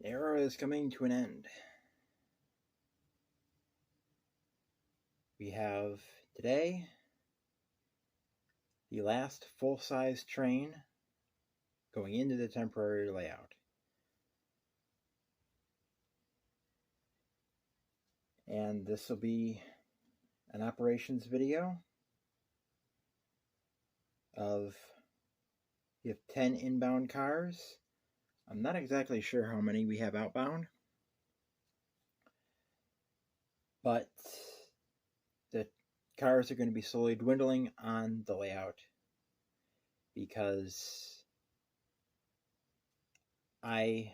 Era is coming to an end. We have today the last full-size train going into the temporary layout. And this will be an operations video of, we have 10 inbound cars. I'm not exactly sure how many we have outbound, but the cars are going to be slowly dwindling on the layout because I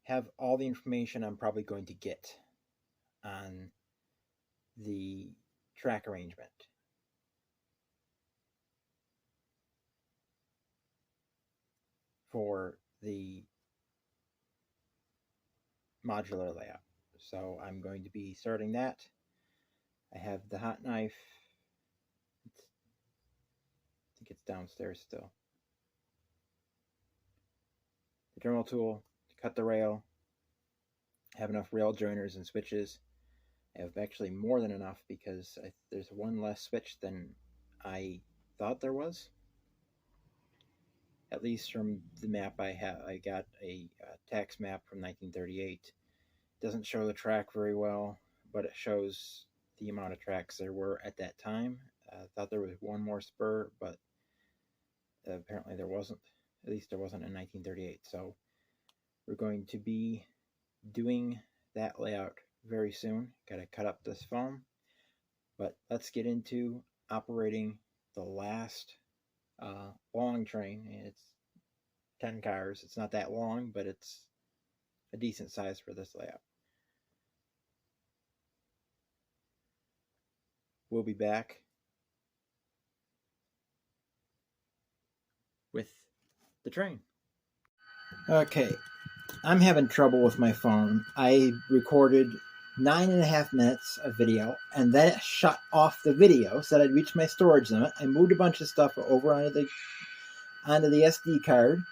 have all the information I'm probably going to get on the track arrangement. For the modular layout. So I'm going to be starting that. I have the hot knife. I think it's downstairs still. The Dremel tool to cut the rail. I have enough rail joiners and switches. I have actually more than enough because there's one less switch than I thought there was. At least from the map I have. I got a tax map from 1938. It doesn't show the track very well, but it shows the amount of tracks there were at that time. I thought there was one more spur, but apparently there wasn't. At least there wasn't in 1938. So we're going to be doing that layout very soon. Got to cut up this foam. But let's get into operating the last long train. It's 10 cars. It's not that long, but it's a decent size for this layout. We'll be back with the train. Okay, I'm having trouble with my phone. I recorded 9.5 minutes of video, and then it shut off the video, said I'd reached my storage limit. I moved a bunch of stuff over onto the SD card,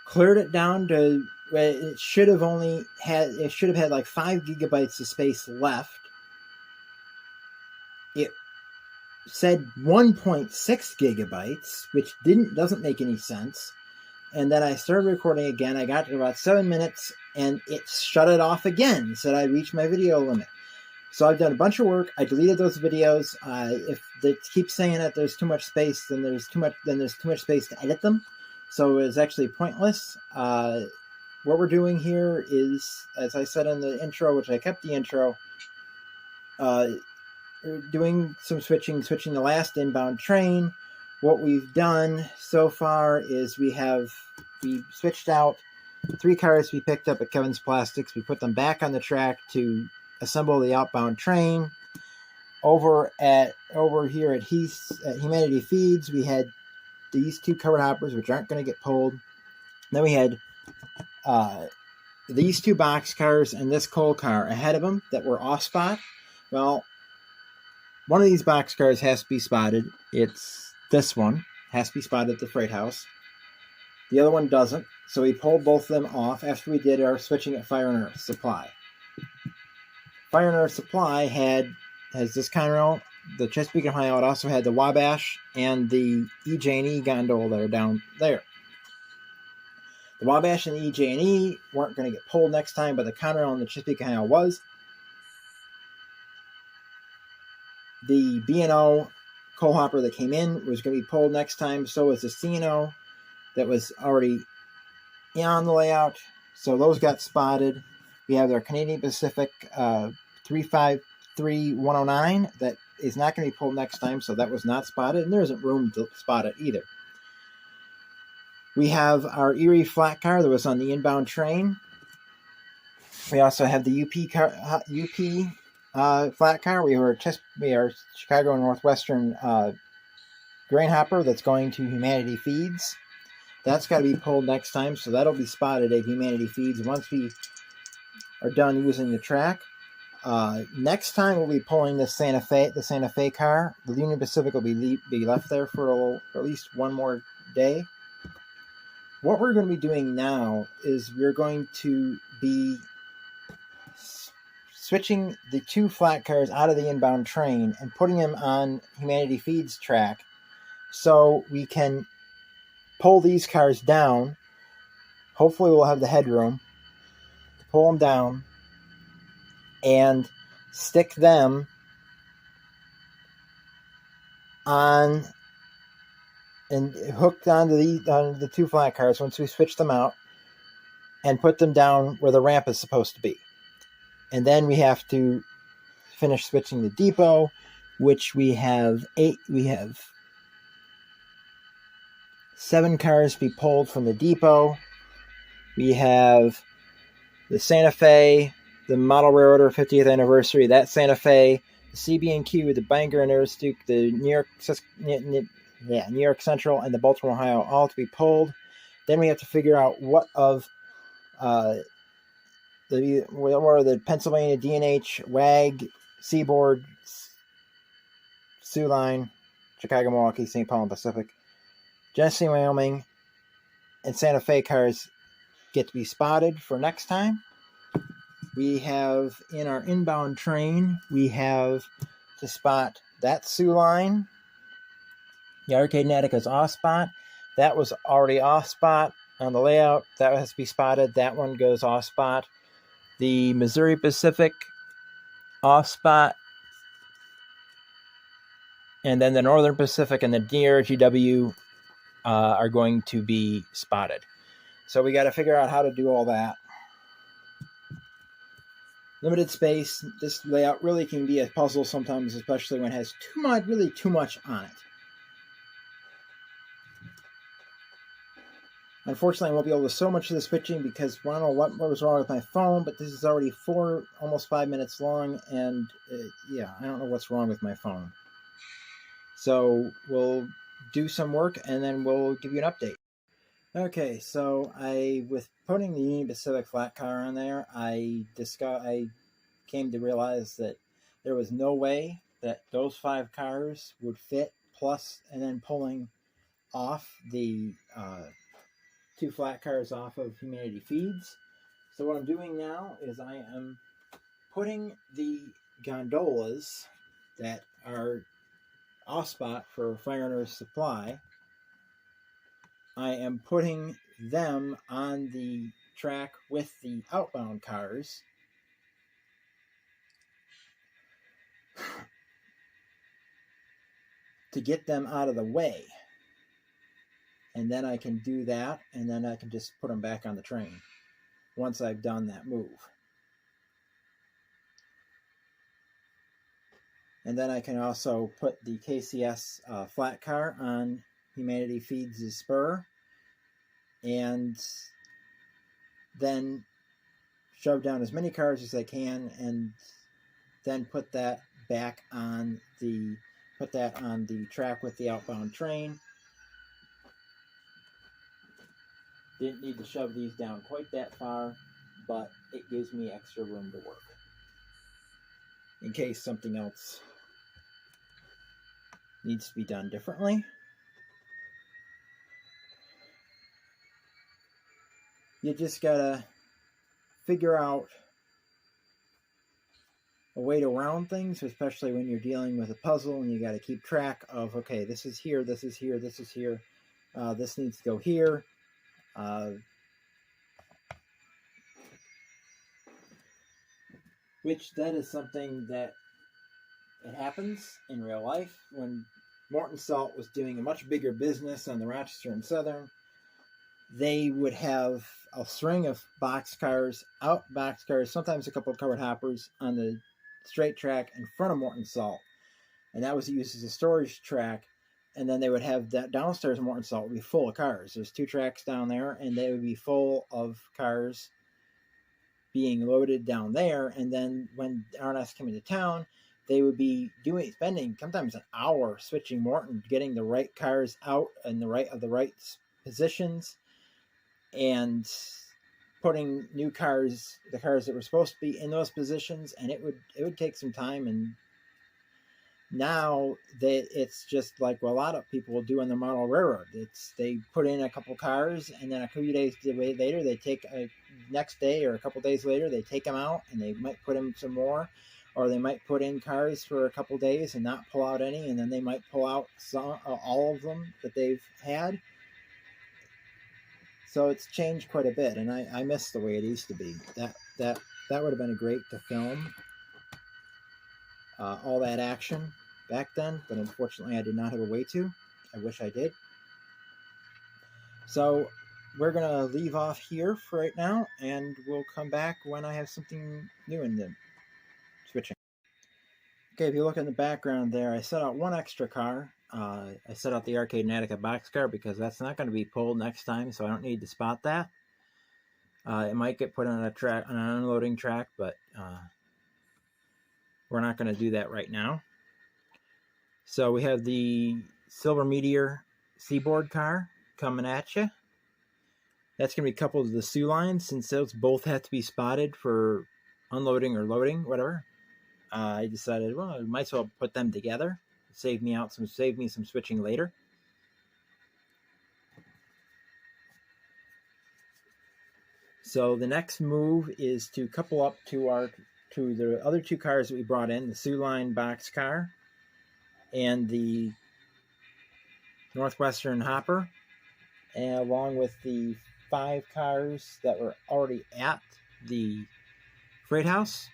cleared it down to where it should have had like 5 gigabytes of space left. It said 1.6 gigabytes, which doesn't make any sense. And then I started recording again. I got to about 7 minutes, and it shut it off again. Said I reached my video limit. So I've done a bunch of work. I deleted those videos. If they keep saying that there's too much space, then there's too much space to edit them. So it's actually pointless. What we're doing here is, as I said in the intro, which I kept the intro, doing some switching the last inbound train. What we've done so far is we switched out 3 cars we picked up at Kevin's Plastics. We put them back on the track to assemble the outbound train. Over here at Humanity Feeds, we had these 2 covered hoppers, which aren't going to get pulled. Then we had these 2 box cars and this coal car ahead of them that were off spot. Well, one of these box cars has to be spotted. It's this one. Has to be spotted at the freight house. The other one doesn't. So we pulled both of them off after we did our switching at Fire and Earth Supply. Fire and Earth Supply has this Conrail. The Chesapeake, Ohio, it also had the Wabash and the EJ&E gondola that are down there. The Wabash and the EJ&E weren't going to get pulled next time, but the Conrail and the Chesapeake, Ohio was. The B&O coal hopper that came in was going to be pulled next time. So was the C&O that was already on the layout. So those got spotted. We have our Canadian Pacific 353109 that is not going to be pulled next time. So that was not spotted. And there isn't room to spot it either. We have our Erie flat car that was on the inbound train. We also have the UP flat car. We are Chicago and Northwestern grain hopper that's going to Humanity Feeds. That's got to be pulled next time, so that'll be spotted at Humanity Feeds once we are done using the track. Next time we'll be pulling the Santa Fe car. The Union Pacific will be left there for at least one more day. what we're going to be doing now is we're going to be switching the 2 flat cars out of the inbound train and putting them on Humanity Feeds track so we can pull these cars down. Hopefully we'll have the headroom to pull them down and stick them on and hooked onto the 2 flat cars once we switch them out and put them down where the ramp is supposed to be. And then we have to finish switching the depot, which we have 7 cars to be pulled from the depot. We have the Santa Fe, the Model Railroader 50th anniversary, that Santa Fe, the CB&Q, the Bangor and Aroostook, the New York Central, and the Baltimore, Ohio, all to be pulled. Then we have to figure out what are the Pennsylvania D&H, WAG, Seaboard, Sioux Line, Chicago, Milwaukee, St. Paul, and Pacific, Genesee, Wyoming, and Santa Fe cars get to be spotted for next time. We have in our inbound train, we have to spot that Sioux Line. The Arcade and Attica's off spot. That was already off spot on the layout. That has to be spotted. That one goes off spot. The Missouri Pacific off spot. And then the Northern Pacific and the DRGW are going to be spotted. So we got to figure out how to do all that. Limited space. This layout really can be a puzzle sometimes, especially when it has too much on it. Unfortunately, I won't be able to show much of the switching because I don't know what was wrong with my phone, but this is already almost 5 minutes long, and I don't know what's wrong with my phone. So we'll do some work, and then we'll give you an update. Okay, so with putting the Union Pacific flat car on there, I came to realize that there was no way that those 5 cars would fit, and then pulling off the 2 flat cars off of Humanity Feeds. So what I'm doing now is I am putting the gondolas that are off spot for Fire Runner's Supply. I am putting them on the track with the outbound cars. To get them out of the way. And then I can do that, and then I can just put them back on the train once I've done that move. And then I can also put the KCS flat car on Humanity Feeds' spur, and then shove down as many cars as I can, and then put that on the track with the outbound train. Didn't need to shove these down quite that far, but it gives me extra room to work in case something else needs to be done differently. You just gotta figure out a way to round things, especially when you're dealing with a puzzle and you gotta keep track of, okay, this is here, this is here, this is here, this needs to go here. Which that is something that it happens in real life. When Morton Salt was doing a much bigger business on the Rochester and Southern, they would have a string of boxcars, sometimes a couple of covered hoppers on the straight track in front of Morton Salt. And that was used as a storage track. And then they would have that downstairs Morton Salt would be full of cars. There's 2 tracks down there, and they would be full of cars being loaded down there. And then when RNS came into town, they would be spending sometimes an hour switching Morton, getting the right cars out in the right positions, and putting new cars, the cars that were supposed to be in those positions. And it would take some time, and Now it's just like what a lot of people do in the model railroad. They put in a couple cars, and then a few days later they take next day or a couple days later they take them out, and they might put in some more, or they might put in cars for a couple days and not pull out any, and then they might pull out all of them that they've had. So it's changed quite a bit, and I miss the way it used to be. That would have been great to film all that action back then, but unfortunately I did not have a way to. I wish I did. So we're going to leave off here for right now, and we'll come back when I have something new in the switching. Okay, if you look in the background there, I set out one extra car. I set out the Arcade and Attica boxcar because that's not going to be pulled next time, so I don't need to spot that. It might get put on an unloading track, but we're not going to do that right now. So we have the Silver Meteor Seaboard car coming at you. That's going to be coupled to the Sioux line, since those both have to be spotted for unloading or loading, whatever. I decided, well, I might as well put them together. Save me some switching later. So the next move is to couple up to the other two cars that we brought in, the Sioux line box car and the Northwestern hopper, and along with the 5 cars that were already at the freight house.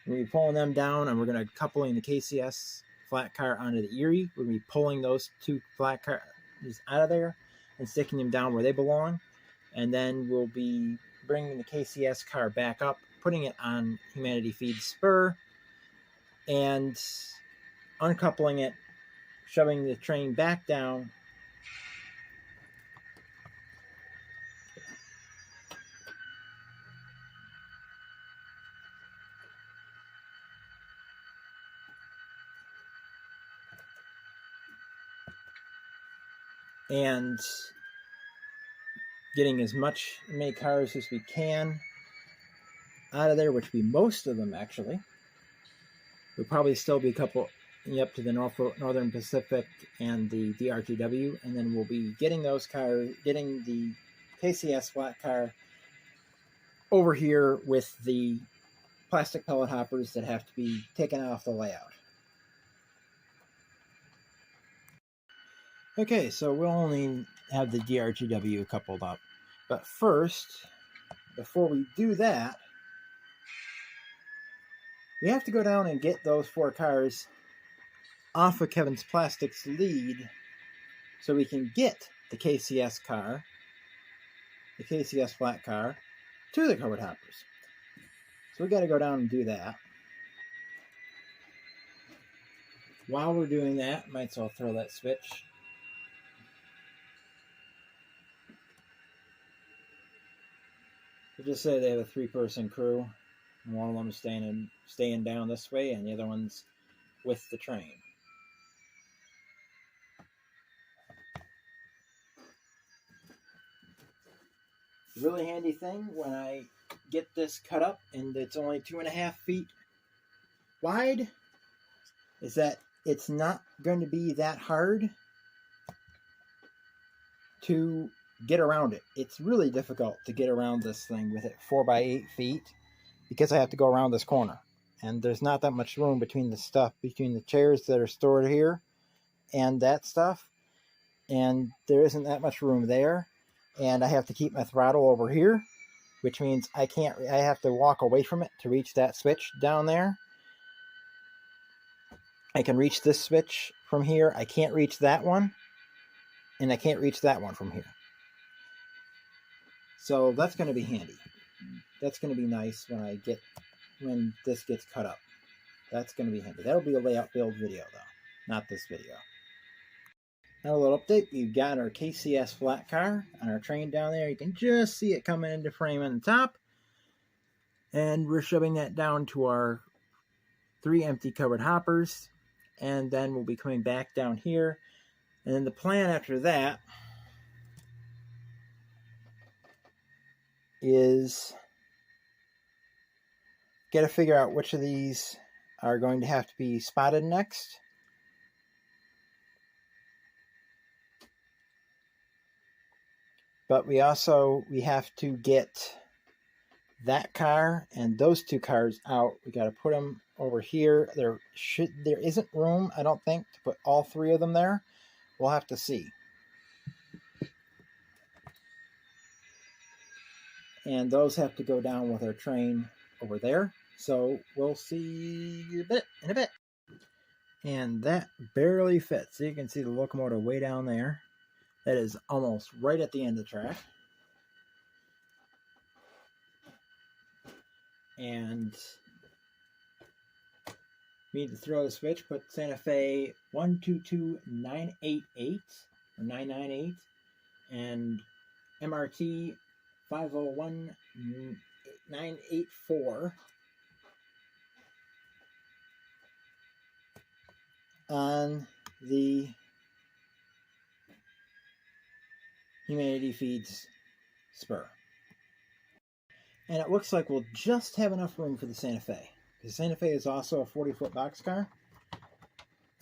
We're going to be pulling them down, and we're going to coupling the KCS flat car onto the Erie. We're going to be pulling those 2 flat cars out of there and sticking them down where they belong. And then we'll be bringing the KCS car back up, putting it on Humanity Feed's spur, and uncoupling it, shoving the train back down, and getting as many cars as we can out of there, which will be most of them actually. There'll probably still be a couple up to the Northern Pacific and the RTW, and then we'll be getting those cars, getting the KCS flat car over here with the plastic pellet hoppers that have to be taken off the layout. Okay, so we'll only have the DRTW coupled up. But first, before we do that, we have to go down and get those 4 cars off of Kevin's Plastics lead so we can get the KCS car, the KCS flat car, to the covered hoppers. So we got to go down and do that. While we're doing that, might as well throw that switch. We'll just say they have a 3-person crew, and one of them is staying down this way, and the other one's with the train. The really handy thing when I get this cut up and it's only 2.5 feet wide is that it's not going to be that hard to get around it. It's really difficult to get around this thing with it 4 by 8 feet because I have to go around this corner, and there's not that much room between the chairs that are stored here and that stuff, and there isn't that much room there, and I have to keep my throttle over here, which means I have to walk away from it to reach that switch down there. I can reach this switch from here. I can't reach that one, and I can't reach that one from here. So that's going to be handy. That's going to be nice when this gets cut up. That's going to be handy. That'll be a layout build video though, not this video. Now a little update. We've got our KCS flat car on our train down there. You can just see it coming into frame on the top. And we're shoving that down to our 3 empty covered hoppers. And then we'll be coming back down here. And then the plan after that is got to figure out which of these are going to have to be spotted next. But we have to get that car and those two cars out. We got to put them over here. There isn't room, I don't think, to put all three of them there. We'll have to see. And those have to go down with our train over there. So we'll see you in a bit. And that barely fits. So you can see the locomotive way down there. That is almost right at the end of the track. And we need to throw the switch, put Santa Fe 122988 or 998 and MRT 501984 on the Humanity Feeds spur. And it looks like we'll just have enough room for the Santa Fe. The Santa Fe is also a 40-foot boxcar.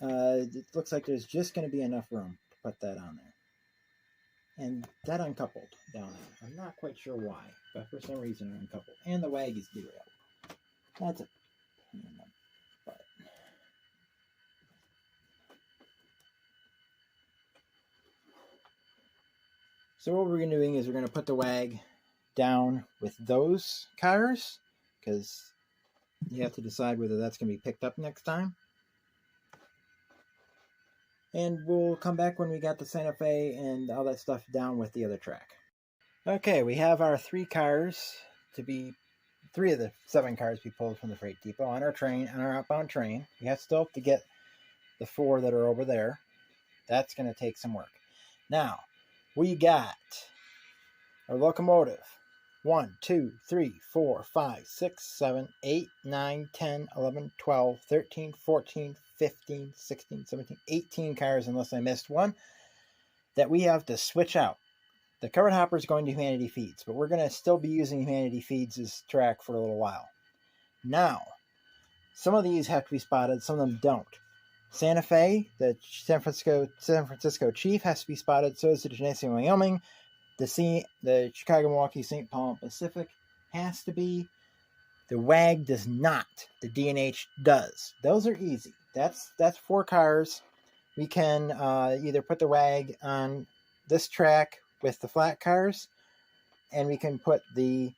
It looks like there's just going to be enough room to put that on there. And that uncoupled down there. I'm not quite sure why, but for some reason it uncoupled. And the wag is derailed. That's a pain in the butt. So what we're going to do is we're going to put the wag down with those cars, because you have to decide whether that's going to be picked up next time. And we'll come back when we got the Santa Fe and all that stuff down with the other track. Okay, we have our three of the 7 cars we pulled from the freight depot on our train, on our outbound train. We still have to get the 4 that are over there. That's going to take some work. Now, we got our locomotive. 1, 2, 3, 4, 5, 6, 7, 8, 9, 10, 11, 12, 13, 14, 15, 16, 17, 18 cars, unless I missed one, that we have to switch out. The covered hopper is going to Humanity Feeds, but we're going to still be using Humanity Feeds' track for a little while. Now, some of these have to be spotted, some of them don't. Santa Fe, the San Francisco Chief, has to be spotted, so is the Genesee, Wyoming. The Chicago, Milwaukee, St. Paul, Pacific has to be. The WAG does not. The D&H does. Those are easy. That's 4 cars. We can either put the WAG on this track with the flat cars, and we can put these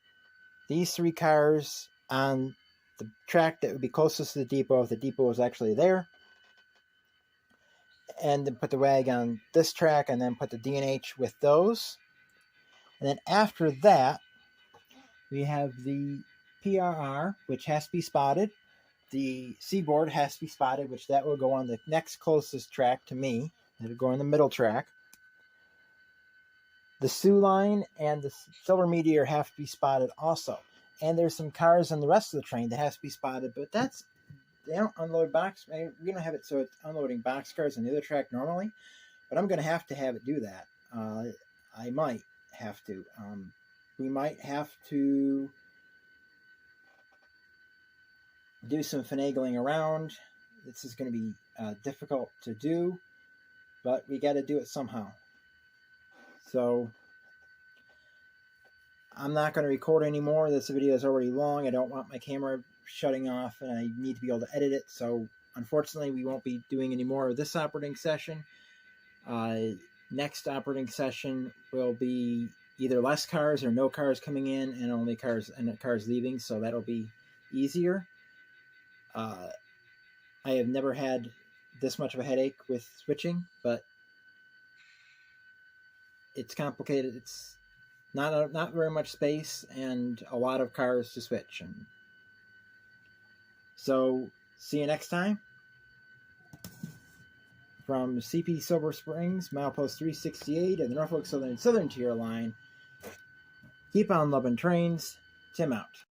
3 cars on the track that would be closest to the depot if the depot is actually there, and then put the WAG on this track, and then put the D&H with those. And then after that, we have the PRR, which has to be spotted. The Seaboard has to be spotted, which that will go on the next closest track to me. It'll go on the middle track. The Sioux Line and the Silver Meteor have to be spotted also. And there's some cars on the rest of the train that has to be spotted, but they don't unload we don't have it so it's unloading boxcars on the other track normally, but I'm going to have it do that. I might have to. We might have to do some finagling around. This is going to be difficult to do, but we got to do it somehow. So I'm not going to record anymore. This video is already long. I don't want my camera shutting off, and I need to be able to edit it. So unfortunately, we won't be doing any more of this operating session. Next operating session will be either less cars or no cars coming in and only cars leaving, so that'll be easier. I have never had this much of a headache with switching, but it's complicated. It's not very much space and a lot of cars to switch. And so see you next time. From CP Silver Springs, milepost 368 of the Norfolk Southern Tier line. Keep on loving trains. Tim out.